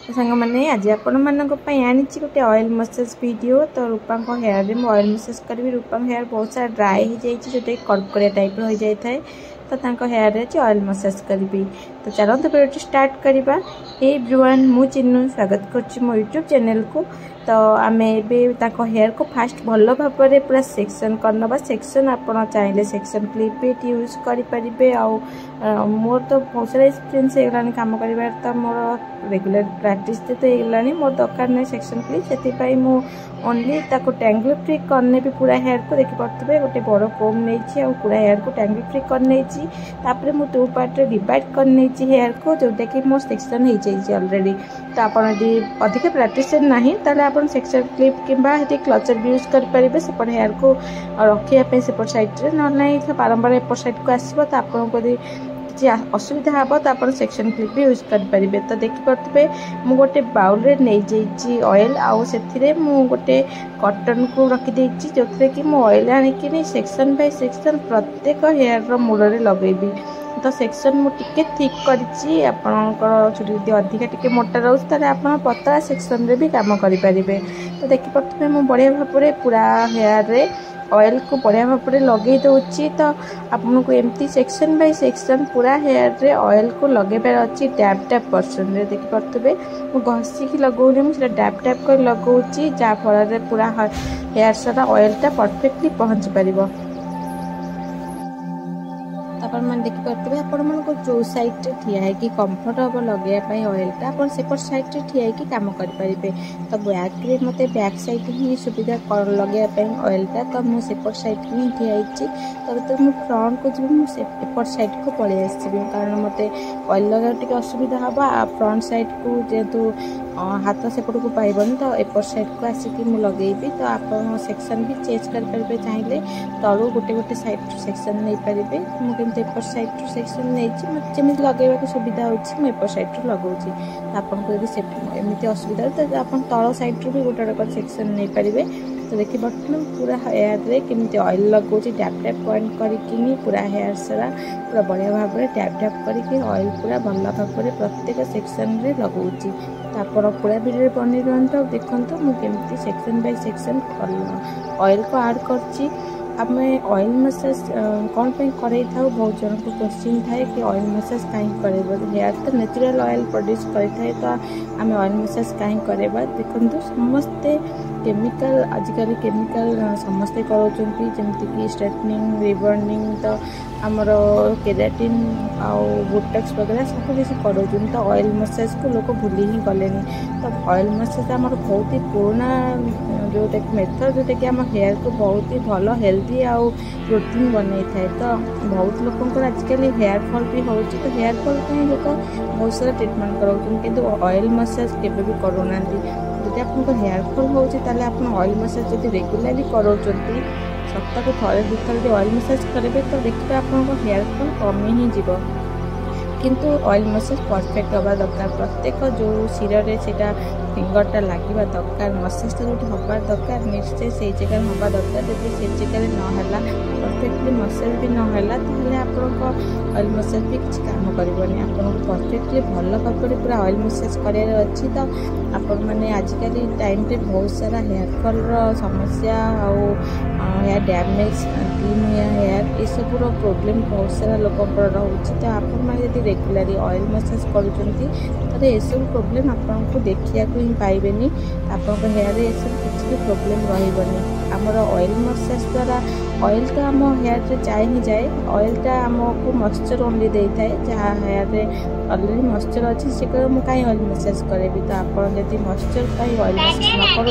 सांग मैंने आज आपण मानी गोटे ऑयल मसाज वीडियो। तो रूपा हेयर रे ऑयल मसाज करी। रूपा हेयर बहुत सारा ड्राई हो जाए जोटा कड़कड़िया टाइप रही जाए तो हेयर रे ऑयल मसाज करी। तो चलते वीडियो स्टार्ट करवा। हे एवरीवन मु चिन्नु स्वागत कर मो यूट्यूब चैनल को। तो आम हेयर को फास्ट भल भाव में पूरा सेक्शन करना। सेक्शन आप चाहिए सेक्शन क्लिप भी यूज करेंगे। मोर तो बहुत सारा एक्सपीरियंस होगा काम कर। तो मोर रेगुलर प्रैक्टिस तो होगा मोर दरकार नहीं सेक्शन क्लिप से मु ओनली टैंगल फ्री करने भी पूरा हेयर को देखी पारे गोटे बड़ कोम नहीं पूरा हेयर को टैंगल फ्री कर मुझे टू पार्ट डिवाइड कर हेयर को जोटा कि मो सेक्शन हो जाए ऑलरेडी। तो आप अधिक प्रैक्टिस ना आप सेक्शन क्लिप कि क्लचर भी यूज करेंगे सेपट हेयर को रखापी सेपट सैड्रे ना बारंबार एपट सैड को आसो। तो आपको किसी असुविधा हे तो आप सेक्शन क्लिप भी यूज करेंगे। तो देखिपे मु गोटे बाउल रे नहीं जाइए ऑयल आउ से गोटे कॉटन को रखीदे जो कि मु ऑयल आनिक सेक्शन बाय सेक्शन प्रत्येक हेयर मूल लगेबी। तो सेक्शन मुझे ठीक करी चुटी अधिका टी मोटा रोचे आप पतला सेक्शन रे भी काम करेंगे। तो देखिपे मुझे बढ़िया भाव में पूरा हेयर रे ऑयल को बढ़िया भाव में लगे दूसरी। तो आपको एमती सेक्शन बाय सेक्शन पूरा हेयर रे ऑयल को लगेबार अच्छी डैप डैप पर्सन रे देखिपे मुझे घषिकी लगौनी मुझे डैप डैप कर लगौची जहाँफल पूरा हेयर सारा ऑयलटा परफेक्टली पहुँच पार। मैंने देखिपे आप जो साइड ठिया है कि कंफर्ट हम लगे ऑयलटा आप सेपट साइड ठिया कि कम करेंगे। तो बैक रे मत बैक साइड ही सुविधा लगे ऑयलटा। तो मुझे सेपट साइड ही ठिया तो मुझे फ्रंट को जी मुझे एपट साइड को पलि आसबि कारण मत ऑयल लगे असुविधा हम फ्रंट साइड को जेहेतु हाथ सेपट को पाइबनी। तो एपट साइड को आसिक लगेबी। तो आप सेक्शन भी चेंज करेंगे चाहिए तलू गोटे गोटे साइड सेक्शन नहीं पारे। मुझे एपट साइड सेक्शन नहीं जमी लगे सुविधा होती एपट साइड लगाऊँगी। आपको यदि एमती असुविधा तो आप तल साइड भी गोटे गोटे सेक्शन नहीं पारे। तो देखिए बर्तमान पूरा हेयर रे केमती ऑयल लगौची टैप टैप पॉइंट करके पूरा हेयर सारा पूरा बढ़िया भाव में टैप टैप करके ऑयल पूरा भल भाव में प्रत्येक सेक्शन रे लगौची। तो आप पूरा वीडियो बनी रहा देखो मुझे सेक्शन बाय सेक्शन ऑयल को ऐड कर। आम ऑयल मसाज कौन करे था बहुत जन को क्वेश्चन थाए कि ऑयल मसाज कहीं करे हेयर तो नेचुरल ऑयल प्रोड्यूस करे। तो आम ऑयल मसाज कहीं करवा देखो समस्ते केमिकल आजिकल केमिकल समस्ते करमती स्ट्रेटनिंग रिबर्निंग तो आमर केराटिन आउ बोटक्स वगैरह सब किसी कर। तो ऑयल मसाज को लोग भूली ही गले। तो ऑयल मसाज आम बहुत ही पुराना जोटा मेथड जोटा कि आम हेयर को बहुत ही भल हेल्दी आउ प्रोटीन बनई थाए। तो बहुत लोक आजिकल हेयर फॉल भी हो। तो हेयर फॉल लोग बहुत सारा ट्रिटमेंट कर ऑयल मसाज केवे भी करूना। जब आपको हेयर फॉल हो ऑयल मसाज जब रेगुलाली करों सप्ताह को थे दुथर जो ऑयल मसाज करेंगे तो देखिए आपको हेयर फॉल कमी ही जीव। किंतु ऑयल मसाज परफेक्ट हवा दरकार प्रत्येक जो शिरे से फिंगरटा लगे दरकार मसाजटा जो हबार दरकार निश्चय से जगह हवा दरकार। जब से जगह नाला परफेक्टली मसाज भी नाला तो आप ऑयल मसाज भी किसी काम करनी आपको परफेक्टली भल भाव में पूरा ऑयल मसाज करार अच्छी। तो आपण मैंने आजिकल टाइम रे बहुत सारा हेयर फॉल समस्या हेयर डैमेज क्लीन हेयर ये सब प्रोब्लेम बहुत सारा लोक रोचे। तो आप रेगुलारी ऑयल मसाज कर सब प्रोब्लेम आपको देखा ही पाइबेनी। आप हेयर ये सब किसी भी प्रोब्लेम रही आमर ऑयल मसाज द्वारा ऑयल तो आम हेयर रे जाए ही जाए ऑयलटा आमको मॉइस्चर ओनली दे थाए जहाँ हेयर रे ऑलरेडी मॉइस्चर अच्छी से मुझे कहीं ऑयल मसाज करें। तो आप मॉइस्चर कहीं ऑयल मसाज न कर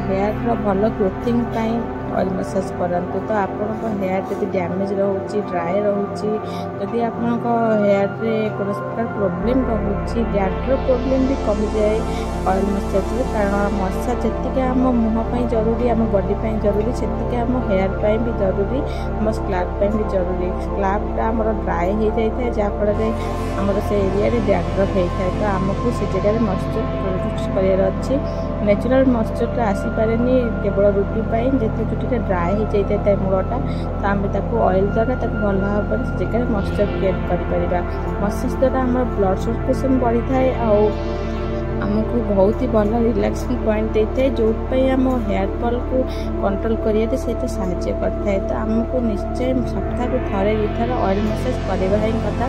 हेयर भल ग्रोथिंग ऑयल मसाज करंतु। तो आप हेयर जब डैमेज रोचे ड्राए रोचे जदि आप हेयर रे कौन प्रकार प्रोब्लेम रोचे डैंड्रफ प्रोब्लेम भी कमी जाए ऑयल मसाज कारण मसाज जी आम मुँह जरूरी आम बॉडी जरूरी से आम हेयर भी जरूरी आम स्काल्प भी जरूरी। स्काल्पटा आम ड्राए हो जाए जहाँफल आमर से एरिया डैंड्रफ होता है। तो आमको से जगह मॉइस्चर प्रोड्यूस करार अच्छी नेचुरल मॉइस्चरटा आसीपारे केवल रुटी जो चुटी चुट्टी ड्राए हो जाए मूलटा तो आम ऑयल द्वारा भल भाव से जगह मॉइस्चर क्रिएट कर मसाज द्वारा आम ब्लड सर्कुलेशन बढ़ी थाए आमको बहुत ही भल रिलैक्सिंग पॉइंट देता है जो आम हेयर फॉल को कंट्रोल करिए सहित साहाय्य करता तो आमको निश्चय सप्ताह को थे दुथर ऑयल मसाज करवा ही कथा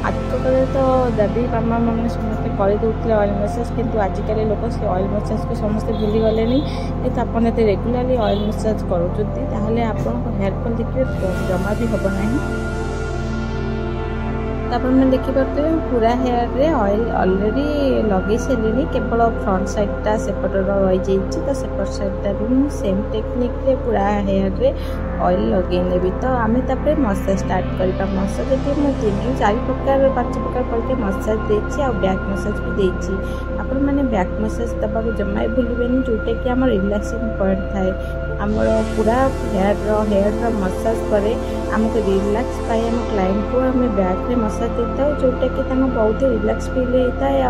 आजकल तो दादी मामा मैंने समस्ते करदे ऑयल मसाज किंतु आजिकल लोक से ऑयल मसाज को समस्ते भूली गले कि आपड़ यदि रेगुलाली ऑयल मसाज करें आप हेयर फॉल देखिए जमा भी हम ना आपने देखिपे पूरा हेयर रे ऑयल ऑलरेडी लगे सारे केवल फ्रंट साइडटा सेपट रही जाइए तो सेपट साइडटा भी मुझे सेम टेक्निक रे पूरा हेयर रे ऑयल लगे नेबी तो आम तापर मसाज स्टार्ट करवा मसाज ये मुझे 3-4 प्रकार 5 प्रकार करके मसाज देती आ बैक मसाज भी देती आपण मैंने बैक मसाज दबा जमा भूलें जोटा कि आम रिलैक्सिंग पॉइंट थाए आम पूरा हेयर मसाज पर आमको रिलैक्स पाई आम क्लाइंट को आम बैक रे मसाज देता जोटा कि बहुत ही रिलैक्स फील होता है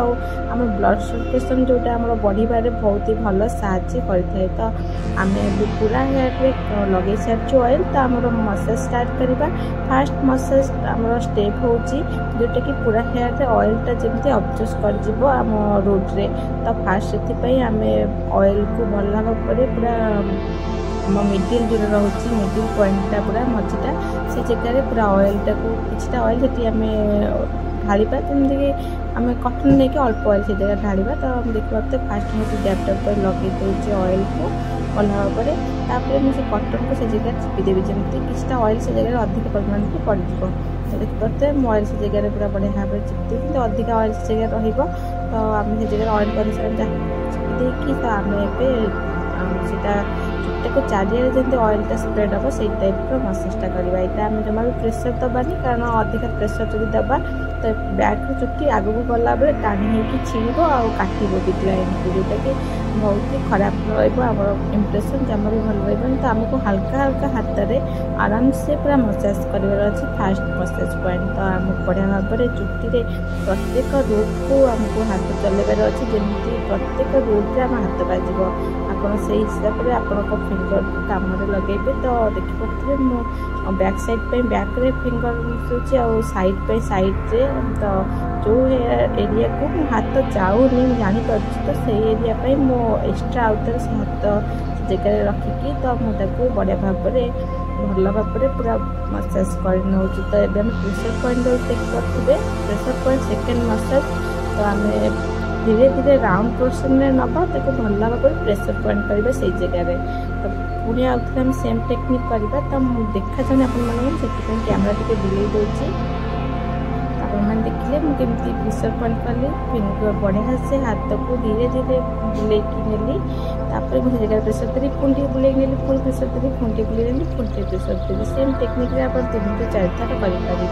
आम ब्लड सर्कुलेशन जोटा आम बढ़ारे बहुत ही भल साहाय्य करता तो आम पूरा हेयर रे लगे सारी ऑयल तो आम मसाज स्टार्ट करवा फास्ट मसाज आम स्टेप हो जोटा कि पूरा हेयर रे ऑयलटा जमी अब्जर्व कर आम रूट रे तो फास्ट से आम ऑयल को भल भाव पूरा आम मिडिल जो रोचे मिडिल पॉइंटा पूरा मझीटा से जगह पूरा ऑयलटा को किछटा ऑयल जी आम ढाड़ा जमीक आम कटन नहीं अल्प ऑयल से जगह ढाड़ा तो देखिए फास्ट मुझे डैप डैप पर लगे दूसरे ऑयल को भल भाव मुझे कटन को से जगह चिपीदेवी जमी किछटा ऑयल से जगह अधिक परिमाण को पड़ो देखिए ऑयल से जगह पूरा बढ़िया भाव में चिपी तो अधिक ऑयल से जगह तो आम से जगह ऑयल कर चिपी तो आम एटा चुट्टा को चारिया जमी ऑयलटा स्प्रेड हम से टाइप मसाजटा करवा यहाँ आम जमा भी प्रेसर दबानी कारण अधिक प्रेसर जो दबा तो बैक चुट्टी आगू गला बेले टाणी होगी छिड़ब आ काटब भी क्लाइंट को जोटा कि बहुत ही खराब रहा इम्प्रेशन जमा भी भल रही तो आमको हल्का हल्का हाथ में आराम से पूरा मसाज कर फास्ट मसाज पॉइंट तो आम बढ़िया भाव में चुट्टी प्रत्येक रूट को आमको हाथ चलैबार अच्छे जमी प्रत्येक रूट रे आम हाथ बाजिब आपड़ से हिसाब से आपण फिंगर काम लगे तो देखिए मु बैक साइड पे बैक रे फिंगर मिसुची आ साइड पे साइड रे तो जो एरिया को मो हाथ जाऊनी जापर तो से एरिया पे मो एक्स्ट्रा आउटर से हाथ जगह रखिकी तो मुझे बढ़िया भाव में भल भाव में पूरा मसाज कर नौ तो ये प्रेसर पॉइंट देखिए प्रेसर पॉइंट सेकेंड मसाज तो आम धीरे धीरे राउंड पोर्सन में नवा ताको भल भाव में प्रेसर पॉइंट करवा से जगह तो पुणी आउे आम सेम टेक्निक करवा तो देखा जाने आपको कैमेरा टी बुले दूसरी आपने देखिए मुझे प्रेसर पॉइंट कली फिंगर बढ़िया से हाथ को धीरे धीरे बुलेकी नेली मुझे जगह प्रेसर देली पुणी बुले नेली पुणी प्रेसर देली पुणी बुले नेली पुणी प्रेसर देली सेम टेक्निक आप 3-4 थर करेंगे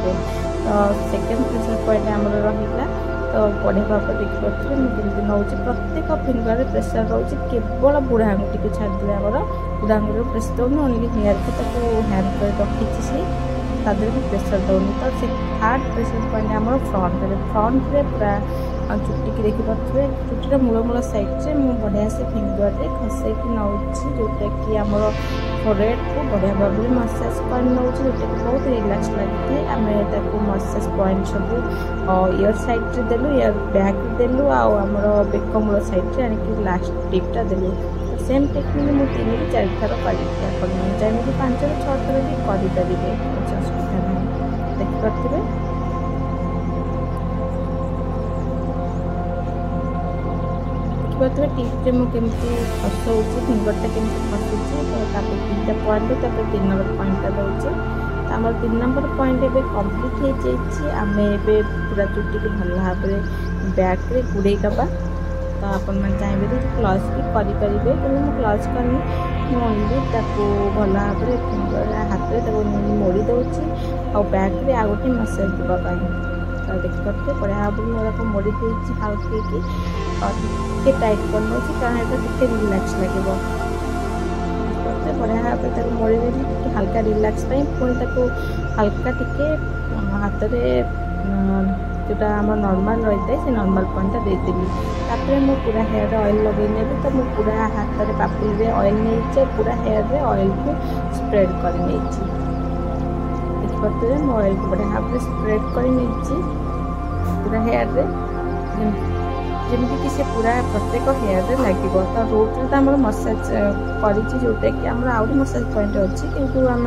तो सेकेंड प्रेसर पॉइंट आम रहा तो बढ़िया भाव देखिए मुझे नौ प्रत्येक फिंगर प्रेसर रोचे केवल बुढ़ा आंगुठी को छाड़दे आमर बुढ़ा आंगुठी प्रेसर दौनी ओनली हेयर को हैंड कर रखी सी प्रेसर दौनी तो से थर्ड प्रेसर पॉइंट आम फ्रंट रे पूरा चुट्टी की देखिपे चुट्टीर मूल साइड से मुझे बढ़िया से फिंगर रे खसैकी नौ जोटा कि आम फोरहेड को बढ़िया भाव में मसाज कर नौ जोटा कि बहुत रिलैक्स लगी है आम मसाज पॉइंट सब इयर साइड रे देलु इयर बैक देलु आमर बेक मूल साइड रे आनिक लास्ट टिपटा देलु सेम टेक्निक मुझे 3-4 थर करी चाहिए 5-6 थर भी करेंगे कुछ असुविधा नहीं देखिपे टिप्रे मुझे फसाऊँ फिंगरटा केमती फसुची तो 3टा पॉइंट 3 नंबर पॉइंटा दूचे तो आम 3 नंबर पॉइंट एवं कम्प्लीट हो आम ए पूरा चुट्टी को भल भाव में बैक रे गुड़े दबा तो आपण चाहिए तो क्लच भी करेंगे कि मुझे क्लच करनी ओनली भल भाव में फिंगर हाथ में मोड़ी दूसरी और बैक रे आ गए मसाज देवाई तो देखिए बढ़िया भाव में मोड़ा मोड़ी देती हाउस टे टाइट कर नौ कारण ये रिलैक्स लगे बढ़िया भाव में मोड़ी देली हल्का रिलैक्स पुणी हल्का टिके हाथ में जोटा आम नॉर्मल रही है से नॉर्मल पॉइंट देदेवी। तापर मु पूरा हेयर ऑयल लगे नेबी तो मु पूरा हाथ में पापुल रे ऑयल नहीं पूरा हेयर रे ऑयल को स्प्रेड कर देखिए मु ऑयल को बढ़िया भाव में स्प्रेड कर पूरा हेयर रे जमी कि से पूरा प्रत्येक हेयर रे लगे। तो रूट रे तो आम मसाज कर जोटा कि आम आउट मसाज पॉइंट अच्छी किंतु आम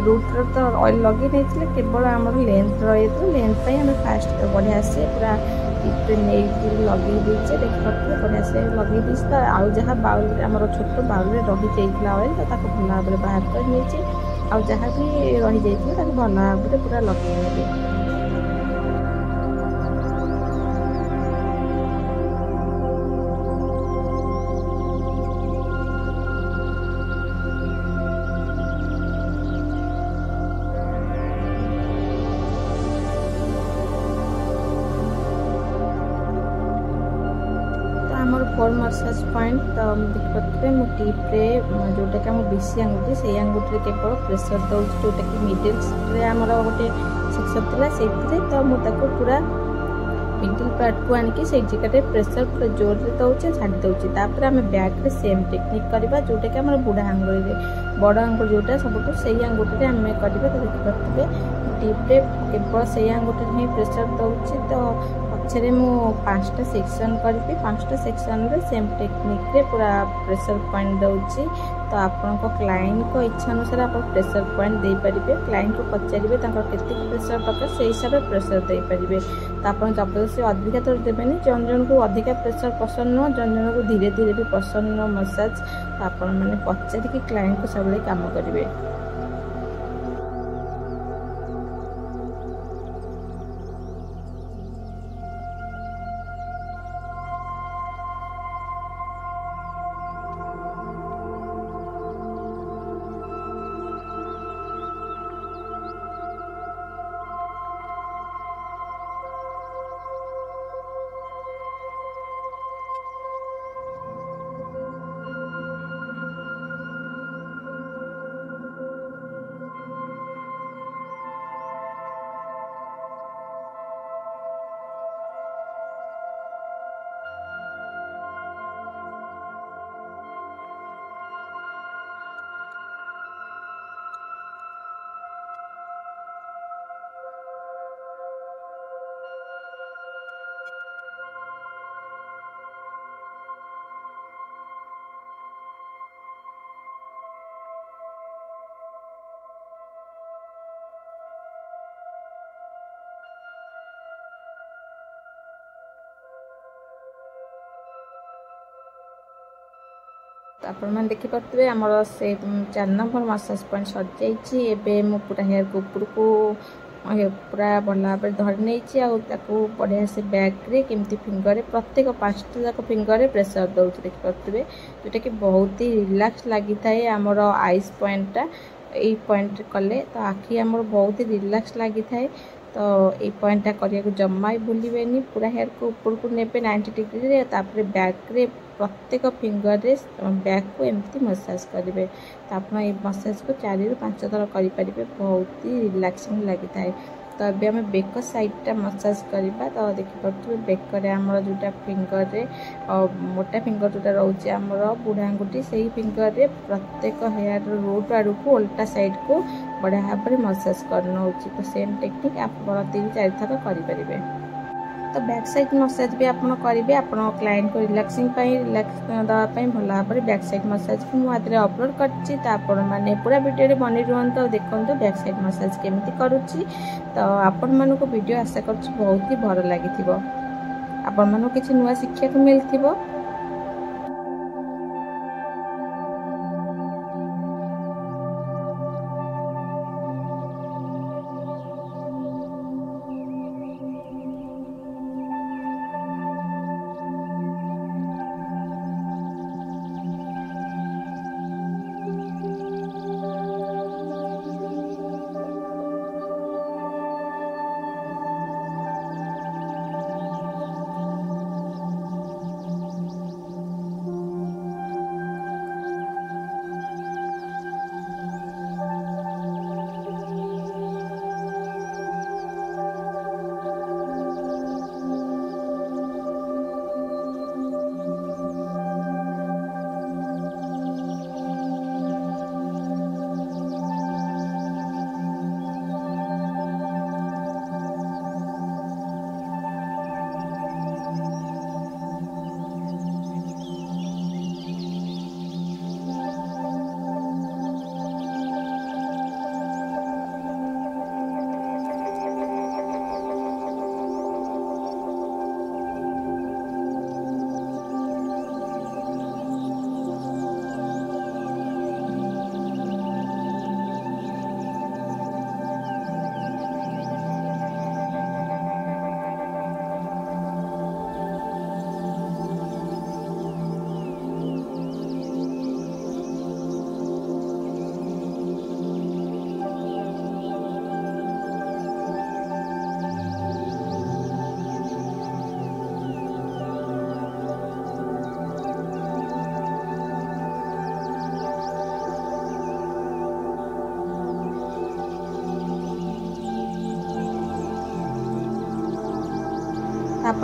रूट रे तो ऑयल लगे नहीं केवल आम लेंथ रही तो लेंथ आम फास्ट बढ़िया से पूरा नहीं लगे दीचे देखिए बढ़िया से लगे दी तो आउ जहाँ बाउल आम छोट बाउल रही जाइए ऑयल तो भल भाव में बाहर कर आउ जहाँ भी रही जाइए भल भाव में पूरा लगे नेबे। आमर फोर मसाज पॉइंट तो देखिए मु टीप्रे जोटा कि आम बेसी आंगुठी से आंगुठी केवल प्रेसर दौर जोटा कि मिडिल आमर गोटे सेक्शन था से तो मुझे पूरा मिडिल पार्ट को आनिकी से जगह प्रेसर पूरा जोर से दौचे छाड़ी दौचे। तापर आम बैक रे सेम टेक्निक करवा जोटा कि आम बुढ़ा आंगुल बड़ आंगुल जोटा सब से आंगुठी आम करवा। तो देखिए टीप्रे केवल से आंगुठी ही प्रेसर दौचे तो पछरे मु 5टा सेक्शन करी 5टा सेक्शन रे सेम टेक्निक रे पूरा प्रेशर पॉइंट दउची। तो आपन को क्लाइंट को इच्छा अनुसार आप प्रेशर पॉइंट दे परिबे। क्लाइंट को पचारिबे तांको केते प्रेशर दरकार से हिसाब रे प्रेशर दे परिबे। तो आपन जबरदस्ती अधिका तो देबेनी जन जन को अधिका प्रेशर पसंद न जन जन को धीरे धीरे भी पसंद न मसाज। तो आपन माने पचारि कि क्लाइंट को सब काम करिवे। आपण मैंने देखिपे आमर से 4 नंबर मसाज पॉइंट सर जाइए। मु पूरा हेयर को ऊपर को पूरा भल भाव धरी नहीं बढ़िया से बैक रे केमती फिंगर प्रत्येक 5टा जाक फिंगर प्रेशर दौर देखिपे जोटा कि बहुत ही रिलैक्स लगी थाए। आमर आईज पॉइंटा यही पॉइंट कले तो आखि आमर बहुत ही रिलैक्स लगी थाए। तो ये पॉइंटा करने जमा ही भूलें पूरा हेयर को ऊपर को नेबे 90 डिग्री रे तापर बैक रे प्रत्येक फिंगर रे बैक को एमती मसाज करेंगे। तो आप मसाज को 4 ରୁ 5 थर करेंगे बहुत ही रिलैक्सिंग लगी थाए। तो अभी आम बेक साइडटा मसाज करवा। तो देखिपे बेकर आमर जोटा फिंगर रे मोटा फिंगर जोटा रोचे आमर बुढ़ा आंगुठी से फिंगर रे प्रत्येक हेयर रूट आड़ को उल्टा साइड को बढ़िया भाव में मसाज करना होची। तो सेम टेक्निक आप 3-4 थर करेंगे। तो बैक साइड मसाज भी आप करेंगे आपण क्लाइंट को रिलैक्सिंग रिलैक्स देवाई भल भाव में बैक साइड मसाज को मुझे अपलोड कर मैंने पूरा वीडियो बनी रुहतु देखो बैक साइड मसाज केमी करुच्ची। तो आपण मानक वीडियो आशा कर बहुत ही भल लगी आपण मानक किसी नुआ शिक्षा को मिलथिबो।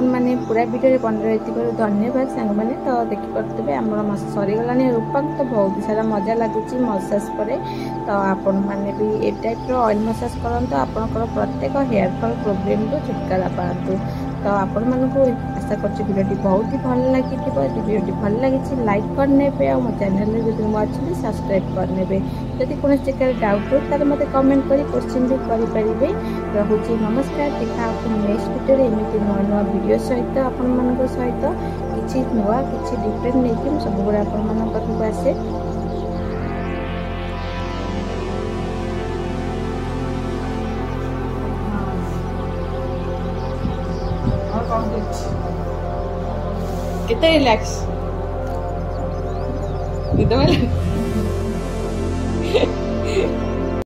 आपण मैंने पूरा वीडियो बन रही धन्यवाद सांग मैंने। तो देखिपे आम सरीगलानी रूपा तो बहुत सारा मजा लगुच मसाज पर। तो आपण मैंने भी ए टाइप ऑयल मसाज करते आपंकर प्रत्येक हेयर फॉल प्रोब्लेम रू छुटकारा पातु। तो आपण मानक आशा कर वीडियो बहुत ही भल लगी। वीडियो भल लगी लाइक करने और मो चैनल जो नुआ अच्छे सब्सक्राइब करने। जदि कौन जगह डाउट हो तो मत कमेंट कर क्वेश्चन भी करेंगे। रोचे नमस्कार। देखा नेक्स्ट वीडियो एमती नुआ नुआ वीडियो सहित आपण मान सहित किसी नुआ किसी डिफरेंट नहीं सब गुड़ा आपण पाखक आसे। कितना रिलैक्स